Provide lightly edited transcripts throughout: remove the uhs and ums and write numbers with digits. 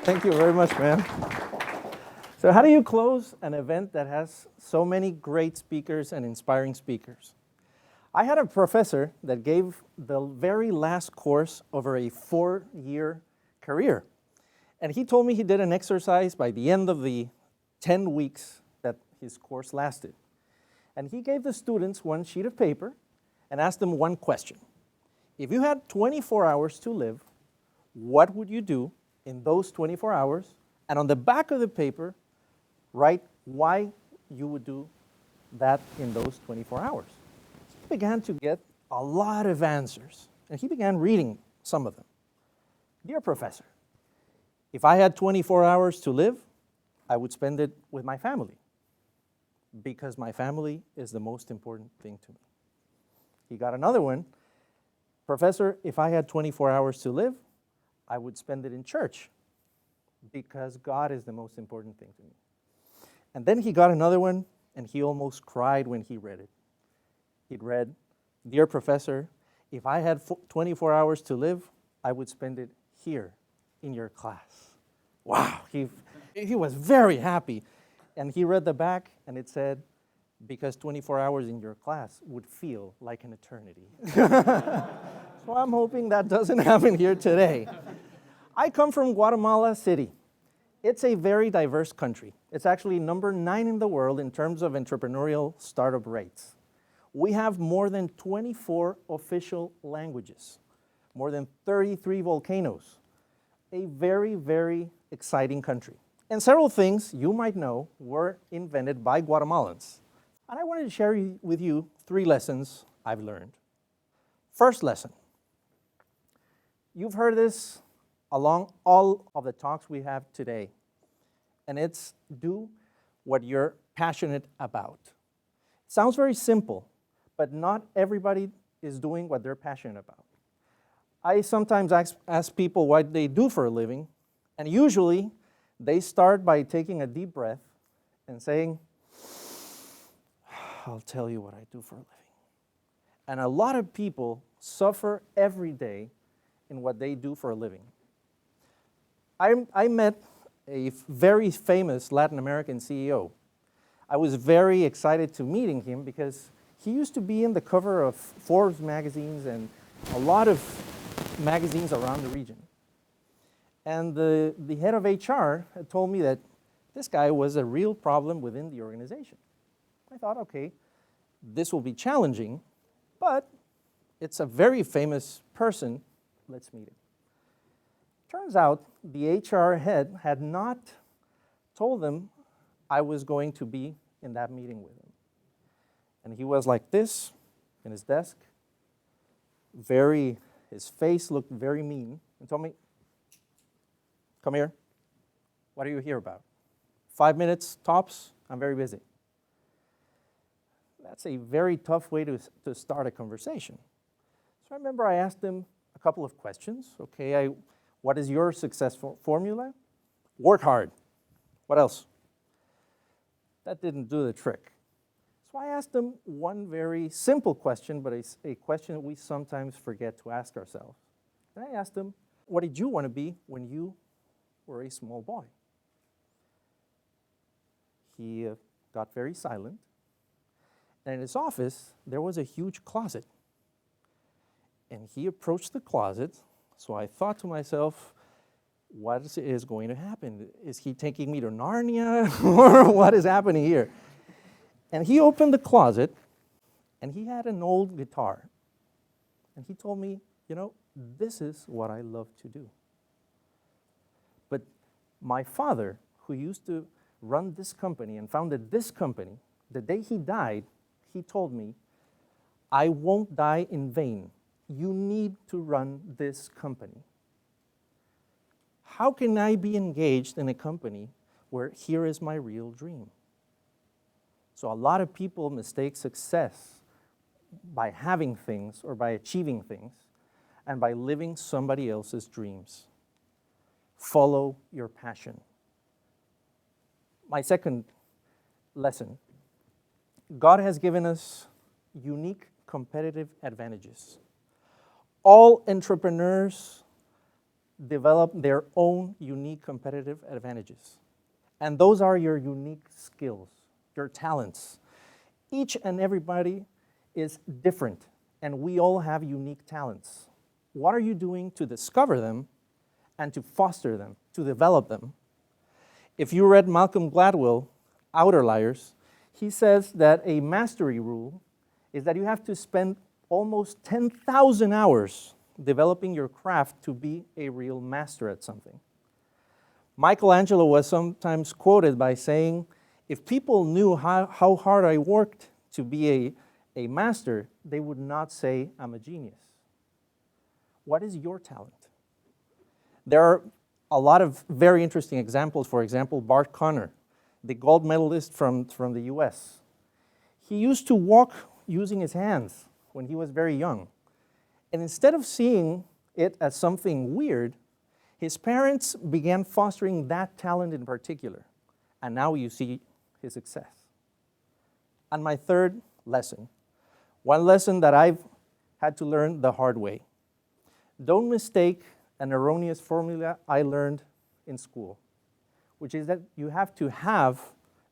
Thank you very much, man. So how do you close an event that has so many great speakers and inspiring speakers? I had a professor that gave the very last course over a 4-year career. And he told me he did an exercise by the end of the 10 weeks that his course lasted. And he gave the students one sheet of paper and asked them one question. If you had 24 hours to live, what would you do in those 24 hours? And on the back of the paper, write why you would do that in those 24 hours. He began to get a lot of answers, and he began reading some of them. Dear professor, if I had 24 hours to live, I would spend it with my family, because my family is the most important thing to me. He got another one. Professor, if I had 24 hours to live, I would spend it in church, because God is the most important thing to me. And then he got another one, and he almost cried when he read it. He'd read, Dear professor, if I had 24 hours to live, I would spend it here in your class. Wow, he was very happy. And he read the back, and it said, because 24 hours in your class would feel like an eternity. So I'm hoping that doesn't happen here today. I come from Guatemala City. It's a very diverse country. It's actually number 9 in the world in terms of entrepreneurial startup rates. We have more than 24 official languages, more than 33 volcanoes, a very, very exciting country. And several things you might know were invented by Guatemalans. And I wanted to share with you 3 lessons I've learned. First lesson. You've heard this along all of the talks we have today, and it's do what you're passionate about. It sounds very simple, but not everybody is doing what they're passionate about. I sometimes ask people what they do for a living, and usually they start by taking a deep breath and saying, I'll tell you what I do for a living. And a lot of people suffer every day in what they do for a living. I met a very famous Latin American CEO. I was very excited to meeting him because he used to be in the cover of Forbes magazines and a lot of magazines around the region. And the head of HR had told me that this guy was a real problem within the organization. I thought, okay, this will be challenging, but it's a very famous person. Let's meet him. Turns out the HR head had not told them I was going to be in that meeting with him. And he was like this in his desk, his face looked very mean, and told me, come here. What are you here about? 5 minutes tops, I'm very busy. That's a very tough way to start a conversation. So I remember I asked him a couple of questions. Okay, what is your successful formula? Work hard. What else? That didn't do the trick. So I asked him one very simple question, but a question that we sometimes forget to ask ourselves. And I asked him, what did you want to be when you were a small boy? He got very silent. And in his office, there was a huge closet. And he approached the closet, so I thought to myself, what is going to happen? Is he taking me to Narnia? Or what is happening here? And he opened the closet, and he had an old guitar. And he told me, this is what I love to do. But my father, who used to run this company and founded this company, the day he died, he told me, I won't die in vain. You need to run this company. How can I be engaged in a company where here is my real dream? So a lot of people mistake success by having things or by achieving things and by living somebody else's dreams. Follow your passion. My second lesson, God has given us unique competitive advantages. All entrepreneurs develop their own unique competitive advantages. And those are your unique skills, your talents. Each and everybody is different, and we all have unique talents. What are you doing to discover them and to foster them, to develop them? If you read Malcolm Gladwell, Outer Liars, he says that a mastery rule is that you have to spend almost 10,000 hours developing your craft to be a real master at something. Michelangelo was sometimes quoted by saying, if people knew how hard I worked to be a master, they would not say I'm a genius. What is your talent? There are a lot of very interesting examples. For example, Bart Conner, the gold medalist from the US. He used to walk using his hands when he was very young. And instead of seeing it as something weird, his parents began fostering that talent in particular. And now you see his success. And my third lesson, one lesson that I've had to learn the hard way. Don't mistake an erroneous formula I learned in school, which is that you have to have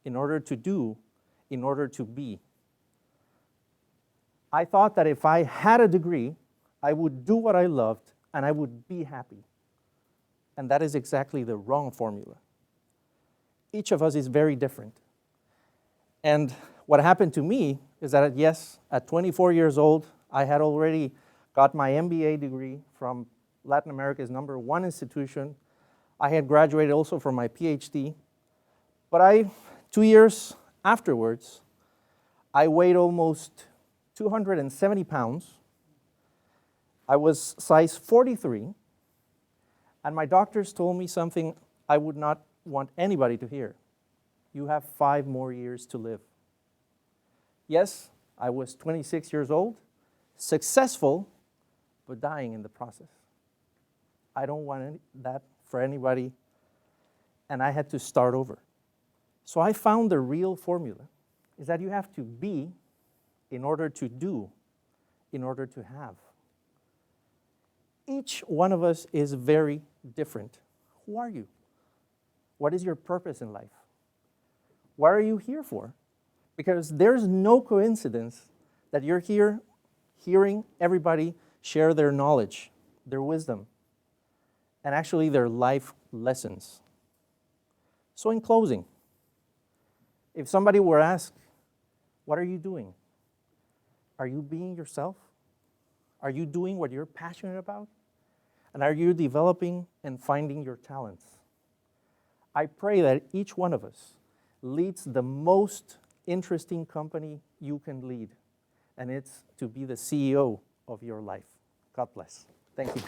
in order to do, in order to be. I thought that if I had a degree, I would do what I loved and I would be happy. And that is exactly the wrong formula. Each of us is very different. And what happened to me is that, yes, at 24 years old, I had already got my MBA degree from Latin America's #1 institution. I had graduated also from my PhD. But 2 years afterwards, I weighed almost 270 pounds. I was size 43. And my doctors told me something I would not want anybody to hear. You have 5 more years to live. Yes, I was 26 years old, successful, but dying in the process. I don't want that for anybody, and I had to start over. So I found the real formula, is that you have to be in order to do, in order to have. Each one of us is very different. Who are you? What is your purpose in life? What are you here for? Because there's no coincidence that you're here hearing everybody share their knowledge, their wisdom, and actually their life lessons. So in closing, if somebody were asked, what are you doing? Are you being yourself? Are you doing what you're passionate about? And are you developing and finding your talents? I pray that each one of us leads the most interesting company you can lead, and it's to be the CEO of your life. God bless. Thank you.